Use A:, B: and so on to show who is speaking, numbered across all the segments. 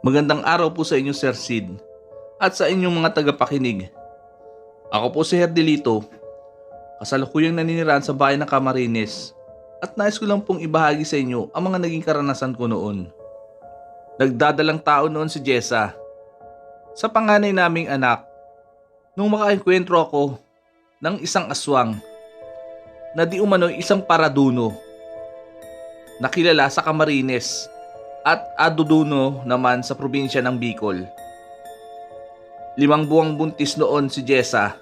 A: Magandang araw po sa inyo, Sir Sid, at sa inyong mga tagapakinig. Ako po si Herdelito, kasalukuyang naninirahan sa bayan ng Camarines, at nais ko lang pong ibahagi sa inyo ang mga naging karanasan ko noon. Nagdadalang tao noon si Jessa, sa panganay naming anak, nung makaengkwentro ako ng isang aswang na di umano'y isang paraduno, nakilala sa Camarines at Aduduno naman sa probinsya ng Bicol. 5 buwang buntis noon si Jessa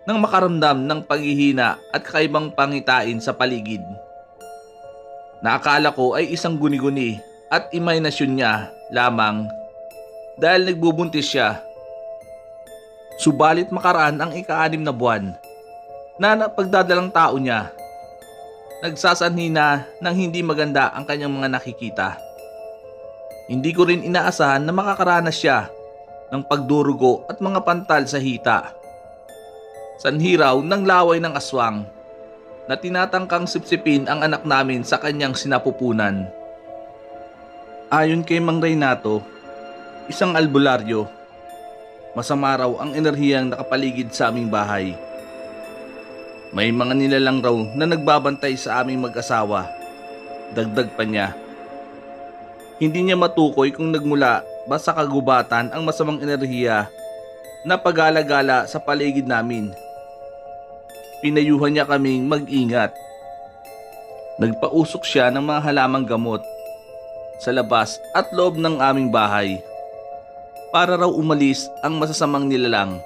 A: nang makaramdam ng paghihina at kakaibang pangitain sa paligid. Naakala ko ay isang guni-guni at imahinasyon niya lamang dahil nagbubuntis siya. Subalit makaraan ang ika-6 na buwan na pagdadalang tao niya, nagsasanhi na ng hindi maganda ang kanyang mga nakikita. Hindi ko rin inaasahan na makakaranas siya ng pagdurugo at mga pantal sa hita. Sanhi raw ng laway ng aswang na tinatangkang sipsipin ang anak namin sa kanyang sinapupunan. Ayon kay Mang Reynato, isang albularyo, masama raw ang enerhiyang nakapaligid sa aming bahay. May mga nilalang raw na nagbabantay sa aming mag-asawa. Dagdag pa niya, hindi niya matukoy kung nagmula ba sa kagubatan ang masamang enerhiya na pagala-gala sa paligid namin. Pinayuhan niya kaming mag-ingat. Nagpausok siya ng mga halamang gamot sa labas at loob ng aming bahay para raw umalis ang masasamang nilalang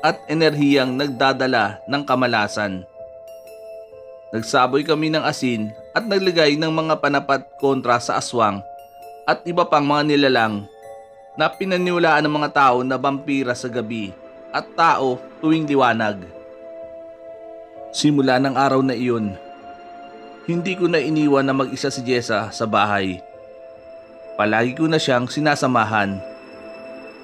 A: at enerhiyang nagdadala ng kamalasan. Nagsaboy kami ng asin at naglagay ng mga panapat kontra sa aswang at iba pang mga nilalang na pinaniwalaan ng mga tao na vampira sa gabi at tao tuwing liwanag. Simula ng araw na iyon, hindi ko na iniwan na mag-isa si Jessa sa bahay. Palagi ko na siyang sinasamahan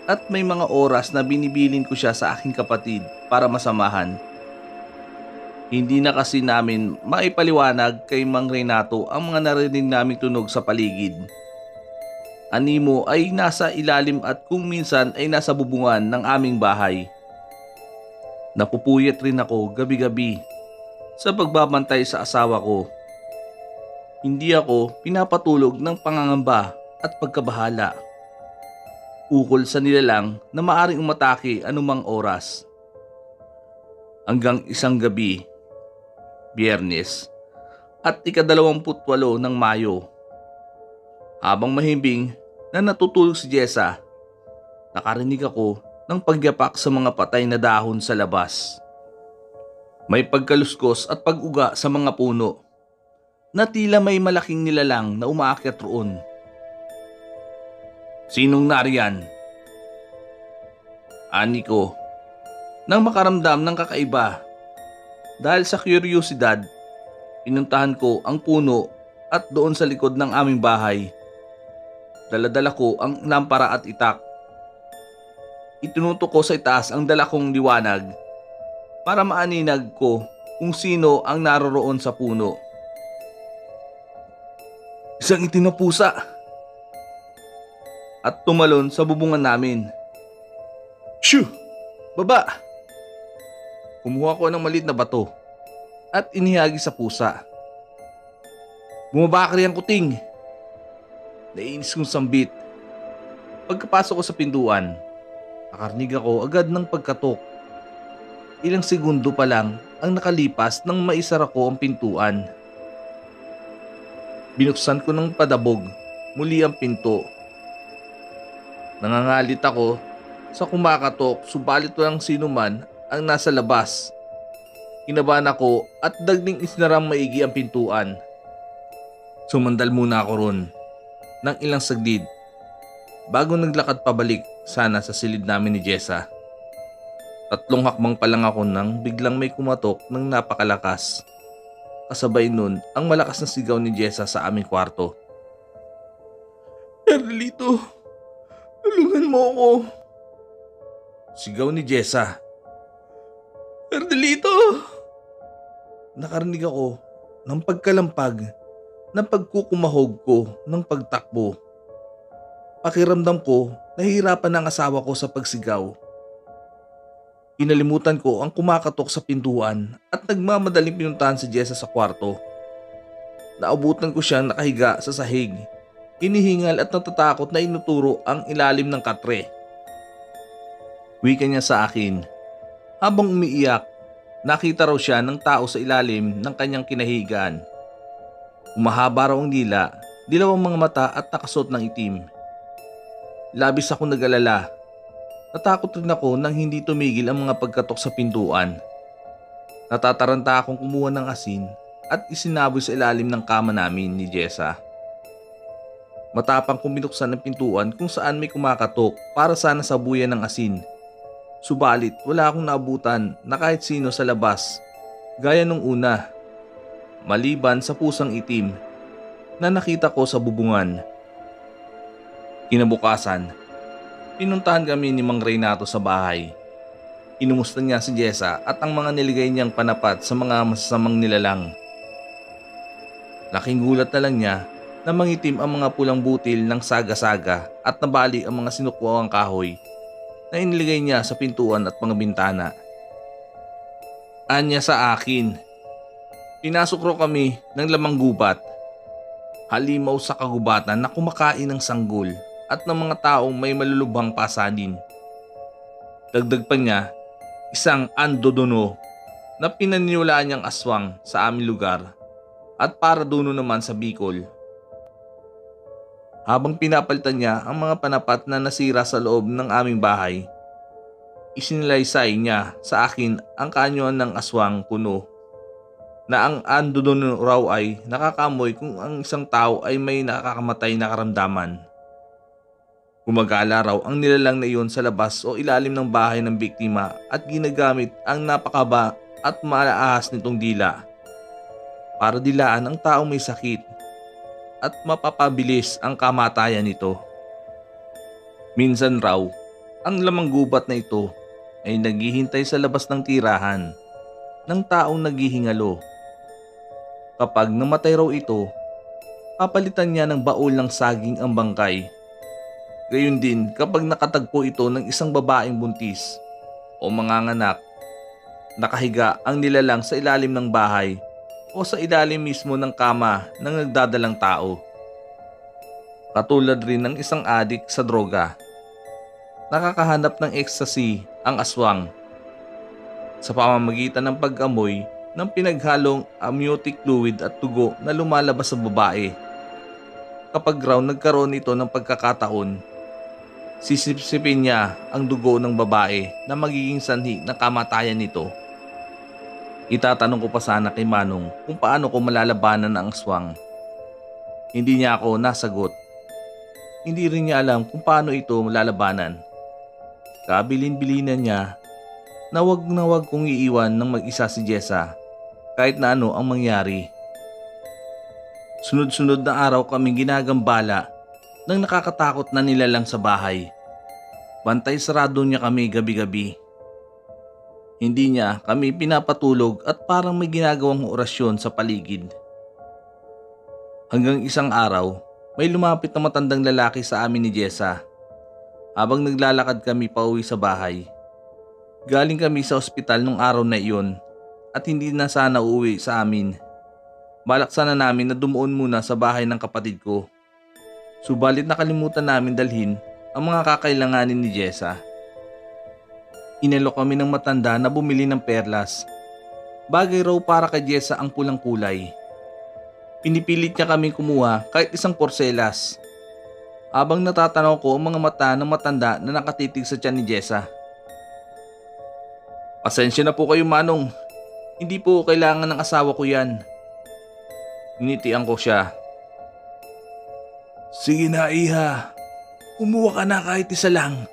A: at may mga oras na binibilin ko siya sa aking kapatid para masamahan. Hindi na kasi namin maipaliwanag kay Mang Reynato ang mga narinig naming tunog sa paligid. Animo ay nasa ilalim at kung minsan ay nasa bubungan ng aming bahay. Napupuyat rin ako gabi-gabi sa pagbabantay sa asawa ko. Hindi ako pinapatulog ng pangangamba at pagkabahala. Ukol sa nilalang na maaring umatake anumang oras. Hanggang isang gabi, Biyernes, at ika-28 ng Mayo. Habang mahimbing na natutulog si Jessa, nakarinig ako ng pagyapak sa mga patay na dahon sa labas. May pagkaluskos at pag-uga sa mga puno na tila may malaking nilalang na umaakyat roon. Sinong nariyan? Ani ko, nang makaramdam ng kakaiba. Dahil sa kuryosidad, pinuntahan ko ang puno at doon sa likod ng aming bahay. Dala-dala ko ang lampara at itak. Itinutok ko sa itaas ang dala kong liwanag para maaninag ko kung sino ang naroroon sa puno. Isang itim na pusa at tumalon sa bubungan namin. Shoo! Baba! Kumuha ko ng maliit na bato at inihagi sa pusa. Bumabakri ang kuting. Nainis kong sambit. Pagkapasok ko sa pintuan, nakarinig ako agad ng pagkatok. Ilang segundo pa lang ang nakalipas nang maisara ko ang pintuan. Binuksan ko ng padabog muli ang pinto. Nangangalit ako sa kumakatok, subalit walang sino man ang nasa labas. Kinabahan ako at dagding isinarang maigi ang pintuan. Sumandal muna ako ron ng ilang saglit bago naglakad pabalik sana sa silid namin ni Jessa. 3 hakbang pa lang ako nang biglang may kumatok ng napakalakas. Kasabay nun ang malakas na sigaw ni Jessa sa aming kwarto. Herdelito, tulungan mo ako. Sigaw ni Jessa. Herdelito! Nakarinig ako ng pagkalampag ng pagkukumahog ko ng pagtakbo. Pakiramdam ko, nahihirapan ang asawa ko sa pagsigaw. Inalimutan ko ang kumakatok sa pintuan at nagmamadaling pinuntahan si Jessa sa kwarto. Naabutan ko siyang nakahiga sa sahig. Hinihingal at natatakot na inuturo ang ilalim ng katre. Wika niya sa akin. Habang umiiyak, nakita raw siya ng tao sa ilalim ng kanyang kinahigaan. Umahaba raw ang dila, dilaw ang mga mata at nakasuot ng itim. Labis akong nag-alala. Natakot rin ako nang hindi tumigil ang mga pagkatok sa pintuan. Natataranta akong kumuha ng asin at isinaboy sa ilalim ng kama namin ni Jessa. Matapang kong binuksan ang pintuan kung saan may kumakatok para sana sabuyan ng asin. Subalit wala akong naabutan na kahit sino sa labas, gaya nung una. Maliban sa pusang itim na nakita ko sa bubungan. Kinabukasan, pinuntahan kami ni Mang Renato sa bahay. Inumusta niya si Jessa at ang mga niligay niyang panapat sa mga masasamang nilalang. Laking gulat na lang niya na mangitim ang mga pulang butil ng saga-saga at nabali ang mga sinukuang kahoy na iniligay niya sa pintuan at mga bintana. Anya sa akin, pinasok raw kami ng lamang gubat, halimaw sa kagubatan na kumakain ng sanggol at ng mga taong may malulubhang pasadin. Dagdag pa niya, isang andodono na pinaniniwalaan niyang aswang sa aming lugar at para duno naman sa Bicol. Habang pinapalitan niya ang mga panapat na nasira sa loob ng aming bahay, isinilaysay niya sa akin ang kanyon ng aswang kuno na ang andodono raw ay nakakamoy kung ang isang tao ay may nakakamatay na karamdaman. Gumagala raw ang nilalang na iyon sa labas o ilalim ng bahay ng biktima at ginagamit ang napakaba at malaahas nitong dila para dilaan ang taong may sakit at mapapabilis ang kamatayan nito. Minsan raw, ang lamang gubat na ito ay naghihintay sa labas ng tirahan ng taong naghihingalo. Kapag namatay raw ito, papalitan niya ng baul ng saging ang bangkay. Gayon din kapag nakatagpo ito ng isang babaeng buntis o manganganak, nakahiga ang nilalang sa ilalim ng bahay o sa ilalim mismo ng kama ng nagdadalang tao. Katulad rin ng isang adik sa droga. Nakakahanap ng ecstasy ang aswang sa pamamagitan ng pag-amoy ng pinaghalong amniotic fluid at dugo na lumalabas sa babae. Kapag raw nagkaroon ito ng pagkakataon, sisipsipin niya ang dugo ng babae na magiging sanhi ng kamatayan nito. Itatanong ko pa sana kay Manong kung paano ko malalabanan ang aswang. Hindi niya ako nasagot. Hindi rin niya alam kung paano ito malalabanan. Kabilin-bilinan niya na wag kong iiwan ng mag-isa si Jessa kahit na ano ang mangyari. Sunod-sunod na araw kaming ginagambala ng nakakatakot na nilalang sa bahay. Bantay sarado niya kami gabi-gabi. Hindi niya kami pinapatulog at parang may ginagawang orasyon sa paligid. Hanggang isang araw, may lumapit na matandang lalaki sa amin ni Jessa. Habang naglalakad kami pauwi sa bahay. Galing kami sa ospital nung araw na iyon at hindi na sana uuwi sa amin. Balak sana namin na dumuon muna sa bahay ng kapatid ko. Subalit nakalimutan namin dalhin ang mga kakailanganin ni Jessa. Inalok kami ng matanda na bumili ng perlas. Bagay raw para kay Jessa ang pulang kulay. Pinipilit niya kaming kumuha kahit isang porselas. Habang natatanaw ko ang mga mata ng matanda na nakatitig sa tiyan ni Jessa. Pasensya na po kayo, Manong. Hindi po kailangan ng asawa ko yan. Ninitian ko siya. Sige na, iha. Kumuha ka na kahit isa lang.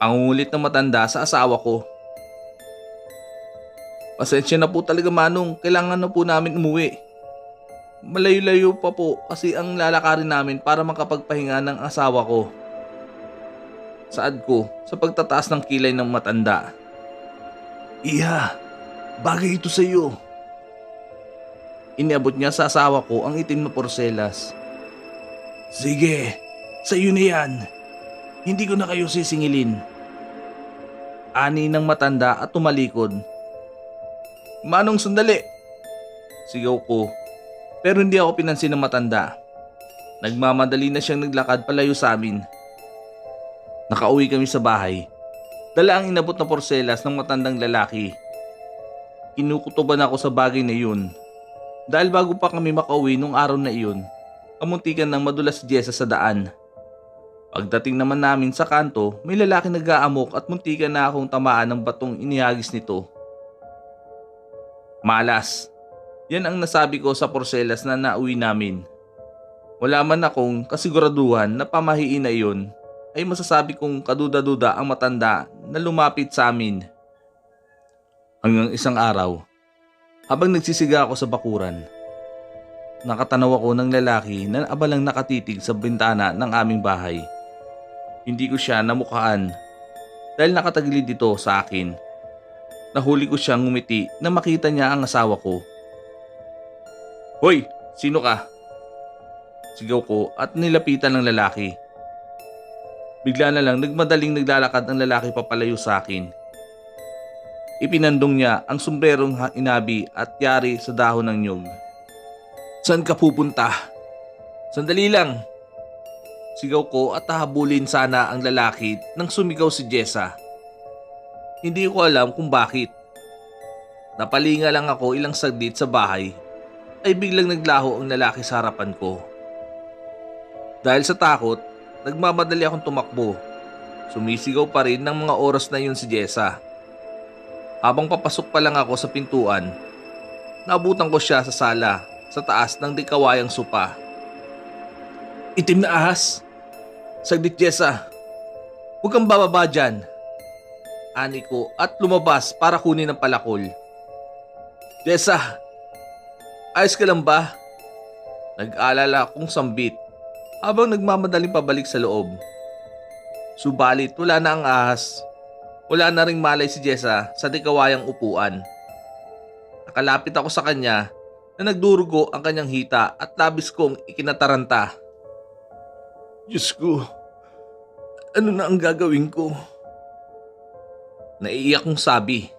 A: Ang ngulit ng matanda sa asawa ko. Pasensya na po talaga, Manong. Kailangan na po namin umuwi. Malayo-layo pa po kasi ang lalakarin namin para makapagpahinga ng asawa ko. Saad ko sa pagtataas ng kilay ng matanda. Iha, bagay ito sa iyo. Iniabot niya sa asawa ko ang itim na porselas. Sige, Sa iyo na yan. Hindi ko na kayo sisingilin. Ani ng matanda at tumalikod. Manong sandali! Sigaw ko. Pero hindi ako pinansin ng matanda. Nagmamadali na siyang naglakad palayo sa amin. Nakauwi kami sa bahay. Dala ang inabot na porselas ng matandang lalaki. Kinukutuban ako sa bagay na iyon. Dahil bago pa kami makauwi nung araw na iyon, kamuntikan ng madulas si Jessa sa daan. Pagdating naman namin sa kanto, may lalaki nag-aamok at muntikan na akong tamaan ng batong inihagis nito. Malas. Yan ang nasabi ko sa porselas na nauwi namin. Wala man akong kasiguraduhan na pamahiin na iyon, ay masasabi kong kaduda-duda ang matanda na lumapit sa amin. Hanggang isang araw, habang nagsisiga ako sa bakuran, nakatanaw ako ng lalaki na abalang nakatitig sa bintana ng aming bahay. Hindi ko siya namukhaan dahil nakatagilid ito sa akin. Nahuli ko siyang ngumiti na makita niya ang asawa ko. Hoy! Sino ka? Sigaw ko at nilapitan ng lalaki. Bigla na lang nagmadaling naglalakad ang lalaki papalayo sa akin. Ipinandong niya ang sombrerong inabi at yari sa dahon ng nyug. Saan ka pupunta? Sandali lang! Sigaw ko at hahabulin sana ang lalaki nang sumigaw si Jessa. Hindi ko alam kung bakit. Napalinga lang ako ilang saglit sa bahay ay biglang naglaho ang lalaki sa harapan ko. Dahil sa takot, nagmamadali akong tumakbo. Sumisigaw pa rin ng mga oras na yun si Jessa. Habang papasok pa lang ako sa pintuan, naabutan ko siya sa sala sa taas ng dikawayang sopa. Itim na ahas! Saglit Jessa! Huwag kang bababa dyan! Ani ko at lumabas para kunin ang palakol. Jessa! Ayos ka lang ba? Nag-alala akong sambit habang nagmamadaling pabalik sa loob. Subalit wala na ang ahas. Wala na ring malay si Jessa sa dikawayang upuan. Nakalapit ako sa kanya na nagdurugo ang kanyang hita at labis kong ikinataranta. Diyos ko, ano na ang gagawin ko? Naiiyak kong sabi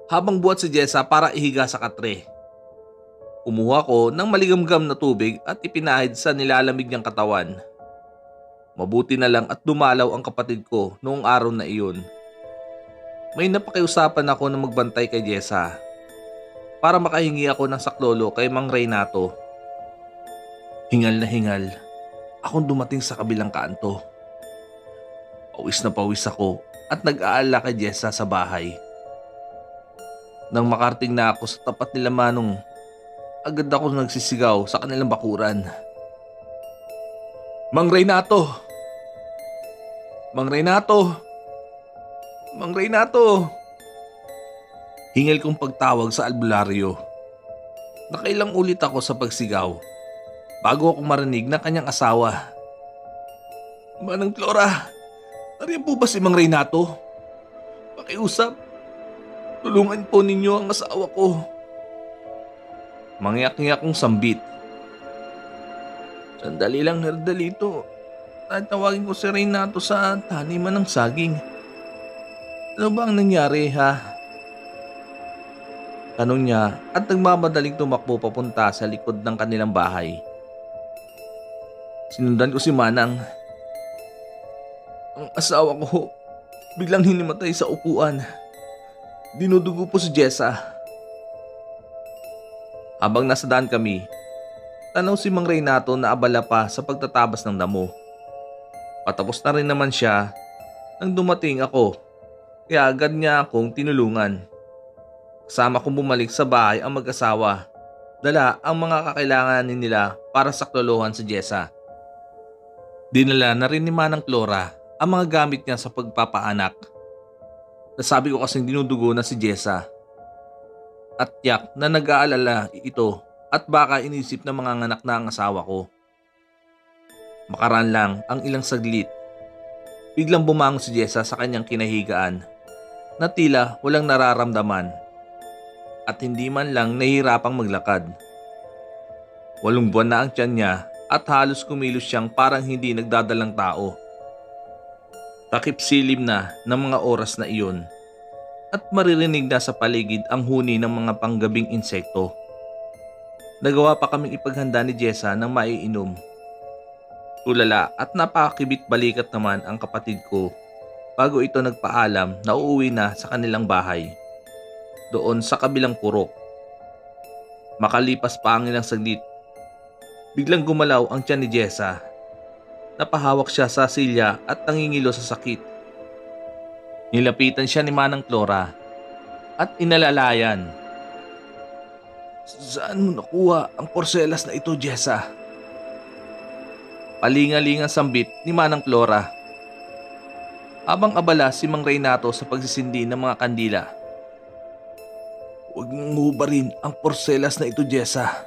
A: habang buhat si Jessa para ihiga sa katre. Kumuha ko ng maligamgam na tubig at ipinahid sa nilalamig niyang katawan. Mabuti na lang at dumalaw ang kapatid ko noong araw na iyon. May napakiusapan ako na magbantay kay Jessa para makahingi ako ng saklolo kay Mang Renato. Hingal na hingal, akong dumating sa kabilang kanto. Pawis na pawis ako at nag-aalala kay Jessa sa bahay. Nang makarting na ako sa tapat nila Manong, agad ako nagsisigaw sa kanilang bakuran. Mang Renato! Mang Renato! Mang Renato! Hingal kong pagtawag sa albularyo. Nakailang ulit ako sa pagsigaw bago ako marinig ng kanyang asawa. Manang Flora, nariyan po ba si Mang Renato? Pakiusap, tulungan po ninyo ang asawa ko. Mangyak-ngyak kong sambit. Sandali lang Nerdalito. Tatawagin ko si Renato sa taniman ng saging. Ano ba ang nangyari ha? Tanong niya at nagmamadaling tumakbo papunta sa likod ng kanilang bahay. Sinundan ko si Manang. Ang asawa ko biglang hinimatay sa upuan. Dinudugo po si Jessa. Habang nasa daan kami, tanaw si Mang Renato na abala pa sa pagtatabas ng damo. Patapos na rin naman siya nang dumating ako, kaya agad niya akong tinulungan. Kasama kong bumalik sa bahay ang mag-asawa. Dala ang mga kakailanganin nila para saklolohan si Jessa. Dinala na rin ni Manang Flora ang mga gamit niya sa pagpapaanak. Nasabi ko kasing dinudugo na si Jessa. At tiyak na nag-aalala ito at baka inisip ng mga anak na ang asawa ko. Makaraan lang ang ilang saglit. Biglang bumangon si Jessa sa kanyang kinahigaan na tila walang nararamdaman at hindi man lang nahihirapang maglakad. 8 buwan na ang tiyan niya at halos kumilos siyang parang hindi nagdadalang tao. Takip silim na ng mga oras na iyon at maririnig na sa paligid ang huni ng mga panggabing insekto. Nagawa pa kaming ipaghanda ni Jessa ng maiinom. Tulala at napakakibit balikat naman ang kapatid ko bago ito nagpaalam na uuwi na sa kanilang bahay, doon sa kabilang purok. Makalipas pa ang ilang saglit, biglang gumalaw ang tiyan ni Jessa. Napahawak siya sa silya at nangingilo sa sakit. Nilapitan siya ni Manang Flora at inalalayan. Saan mo nakuha ang porselas na ito, Jessa? Palingalingang sambit ni Manang Flora. Habang abala si Mang Renato sa pagsisindi ng mga kandila. Huwag mong hubarin ang porselas na ito, Jessa.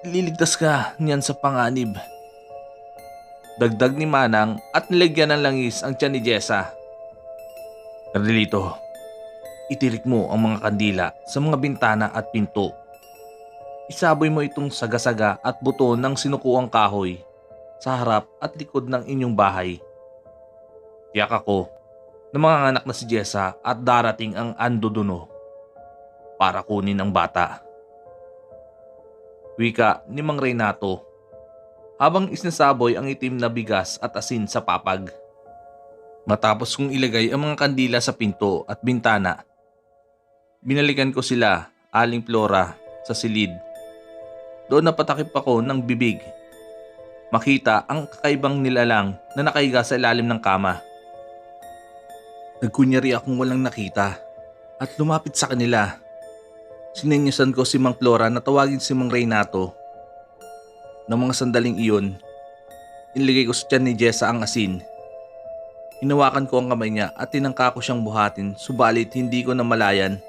A: Liligtas ka niyan sa panganib. Dagdag ni Manang at nilagyan ng langis ang tiyan ni Jessa. Cardelito, itirik mo ang mga kandila sa mga bintana at pinto. Isaboy mo itong saga-saga at buto ng sinukuang kahoy sa harap at likod ng inyong bahay. Tiyak ako na mga anak na si Jessa at darating ang Andoduno para kunin ang bata. Wika ni Mang Renato habang isinasaboy ang itim na bigas at asin sa papag. Matapos kong ilagay ang mga kandila sa pinto at bintana, binalikan ko sila, Aling Flora, sa silid. Doon napatakip ako ng bibig. Makita ang kakaibang nilalang na nakahiga sa ilalim ng kama. Nagkunyari akong walang nakita at lumapit sa kanila. Sinenyasan ko si Mang Flora na tawagin si Mang Renato. Nang mga sandaling iyon, inilagay ko sa tiyan ni Jessa ang asin. Hinawakan ko ang kamay niya at tinangka ko siyang buhatin, subalit hindi ko namalayan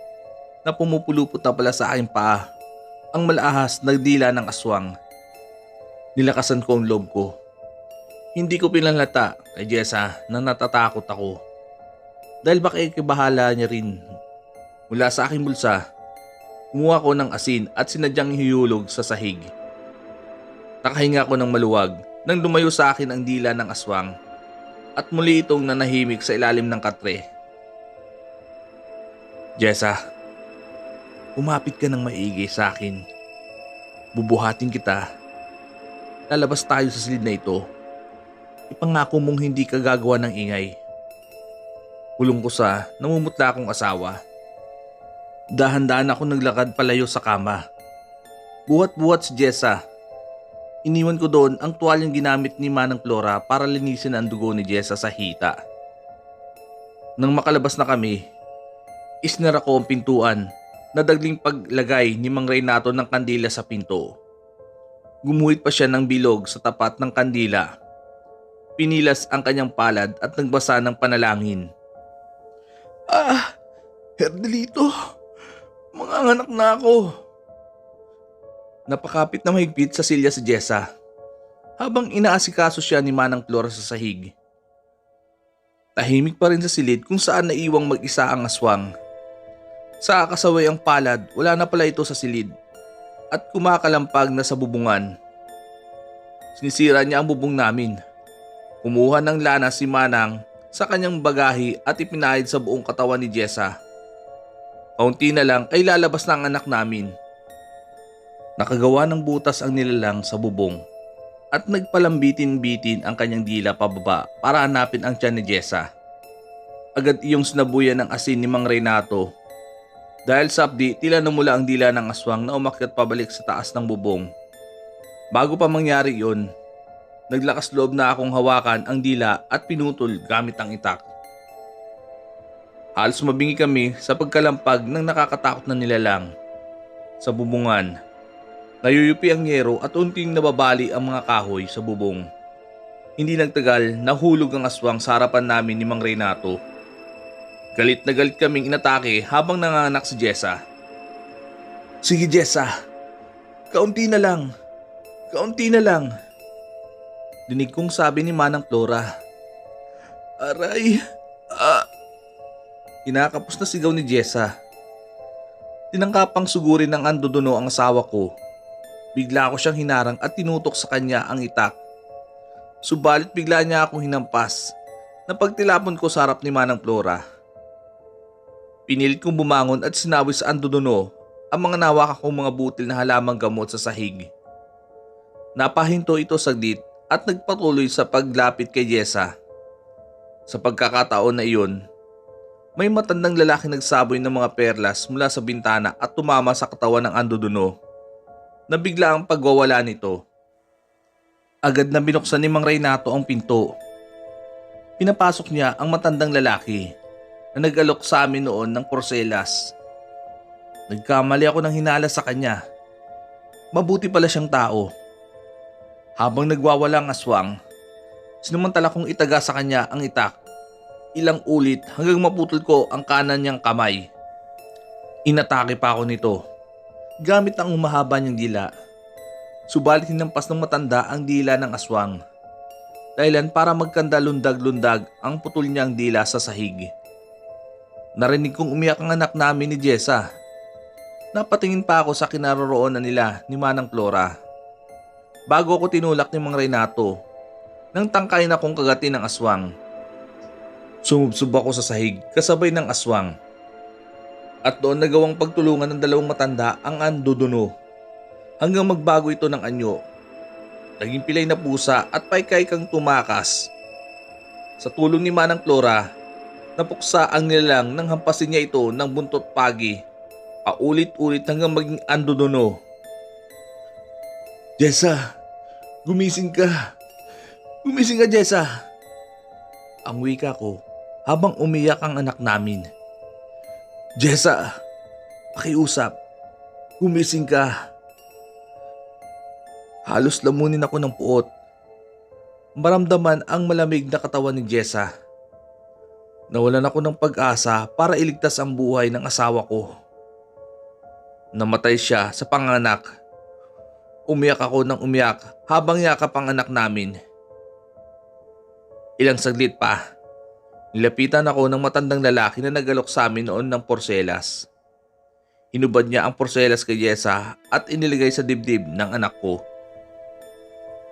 A: na pumupulupot na pala sa aking paa ang malaahas na dila ng aswang. Nilakasan ko ang loob ko. Hindi ko pinanlata kay Jessa na natatakot ako. Dahil baka ikibahala niya rin. Mula sa aking bulsa, kumuha ko ng asin at sinadyang ihulog sa sahig. Nakahinga ko ng maluwag nang lumayo sa akin ang dila ng aswang at muli itong nanahimik sa ilalim ng katre. Jessa, umapit ka ng maigi sa akin. Bubuhatin kita. Lalabas tayo sa silid na ito. Ipangako mong hindi ka gagawa ng ingay. Kulong ko sa namumutla akong asawa. Dahan-dahan ako naglakad palayo sa kama. Buhat-buhat si Jessa. Iniwan ko doon ang tuwalyang ginamit ni Manang Flora para linisin ang dugo ni Jessa sa hita. Nang makalabas na kami, isnara ko ang pintuan na dagling paglagay ni Mang Renato ng kandila sa pinto. Gumuhit pa siya ng bilog sa tapat ng kandila. Pinilas ang kanyang palad at nagbasa ng panalangin. Herdelito, mga anak na ako. Napakapit na mahigpit sa silya si Jessa habang inaasikaso siya ni Manang Flora sa sahig. Tahimik pa rin sa silid kung saan naiwang mag-isa ang aswang. Sa kasaway ang palad, wala na pala ito sa silid at kumakalampag na sa bubungan. Sinisira niya ang bubong namin. Kumuha ng lana si Manang sa kanyang bagahe at ipinahid sa buong katawan ni Jessa. Kaunti na lang ay lalabas na ang anak namin. Nakagawa ng butas ang nilalang sa bubong at nagpalambitin-bitin ang kanyang dila pababa para hanapin ang tiyan ni Jessa. Agad iyong sinabuyan ng asin ni Mang Renato. Dahil sa abdi, tila namula ang dila ng aswang na umakyat pabalik sa taas ng bubong. Bago pa mangyari yon, naglakas loob na akong hawakan ang dila at pinutol gamit ang itak. Halos mabingi kami sa pagkalampag ng nakakatakot na nilalang. Sa bubungan, nayuyupi ang yero at unting nababali ang mga kahoy sa bubong. Hindi nagtagal, nahulog ang aswang sa harapan namin ni Mang Renato. Galit na galit kaming inatake habang nanganganak si Jessa. Sige Jessa, kaunti na lang. Kaunti na lang. Dinig kong sabi ni Manang Flora. Aray! Kinakapos na sigaw ni Jessa. Tinangkapang sugurin ng Andoduno ang asawa ko. Bigla ko siyang hinarang at tinutok sa kanya ang itak. Subalit bigla niya akong hinampas na pagtilapon ko sa harap ni Manang Flora. Pinilit kong bumangon at sinabi sa Andodono ang mga nawaka kong mga butil na halamang gamot sa sahig. Napahinto ito saglit at nagpatuloy sa paglapit kay Jessa. Sa pagkakataon na iyon, may matandang lalaki nagsaboy ng mga perlas mula sa bintana at tumama sa katawan ng Andodono na bigla ang pagwawala nito. Agad na binuksan ni Mang Renato ang pinto. Pinapasok niya ang matandang lalaki na nag-alok sa amin noon ng porselas. Nagkamali ako ng hinala sa kanya. Mabuti pala siyang tao. Habang nagwawala ang aswang, sinumantala kong itaga sa kanya ang itak. Ilang ulit hanggang maputol ko ang kanan niyang kamay. Inatake pa ako nito gamit ang humahaba niyang dila. Subalit hinampas ng matanda ang dila ng aswang. Dahilan para magkanda lundag-lundag ang putol niyang dila sa sahig. Narinig kong umiyak ang anak namin ni Jessa. Napatingin pa ako sa kinaroroonan nila ni Manang Flora. Bago ako tinulak ni Mang Renato, nang tangkayin akong kagatin ng aswang. Sumubsob ako sa sahig kasabay ng aswang. At doon nagawang pagtulungan ng dalawang matanda ang Andodono hanggang magbago ito ng anyo. Naging pilay na pusa at paikay kang tumakas. Sa tulong ni Manang Flora, napuksa ang nilalang nang hampasin niya ito ng buntot pagi, paulit-ulit hanggang maging Andodono. Jessa, gumising ka. Gumising ka, Jessa. Ang wika ko habang umiyak ang anak namin. Jessa, pakiusap. Gumising ka. Halos lamunin ako ng puot. Maramdaman ang malamig na katawan ni Jessa. Nawalan ako ng pag-asa para iligtas ang buhay ng asawa ko. Namatay siya sa panganak. Umiyak ako ng umiyak habang yakap ang anak namin. Ilang saglit pa, nilapitan ako ng matandang lalaki na nagalok sa amin noon ng porselas. Hinubad niya ang porselas kay Jessa at iniligay sa dibdib ng anak ko.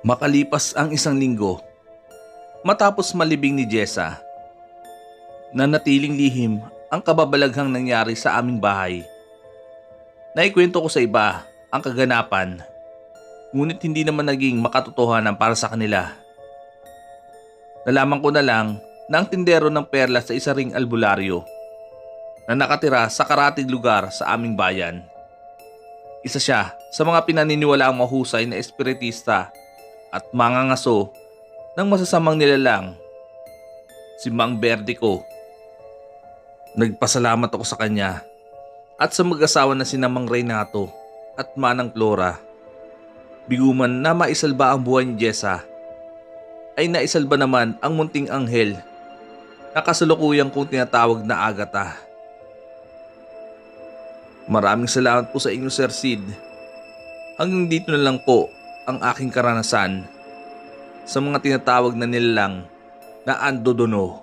A: Makalipas ang isang linggo, matapos malibing ni Jessa, nanatiling lihim ang kababalaghang nangyari sa aming bahay. Naikwento ko sa iba ang kaganapan, ngunit hindi naman naging makatotohanan para sa kanila. Nalaman ko na lang na ang tindero ng perlas sa isa ring albularyo na nakatira sa karatig lugar sa aming bayan. Isa siya sa mga pinaniniwalaang mahusay na espiritista at mangangaso ng masasamang nilalang, si Mang Verdico. Nagpasalamat ako sa kanya at sa mag-asawa na sina Mang Renato at Manang Flora. Biguman na maisalba ang buhay ni Jessa, ay naisalba naman ang munting anghel na kasalukuyang kong tinatawag na Agatha. Maraming salamat po sa inyo, Sir Sid. Hanggang dito na lang po ang aking karanasan sa mga tinatawag na nilalang na Andodono.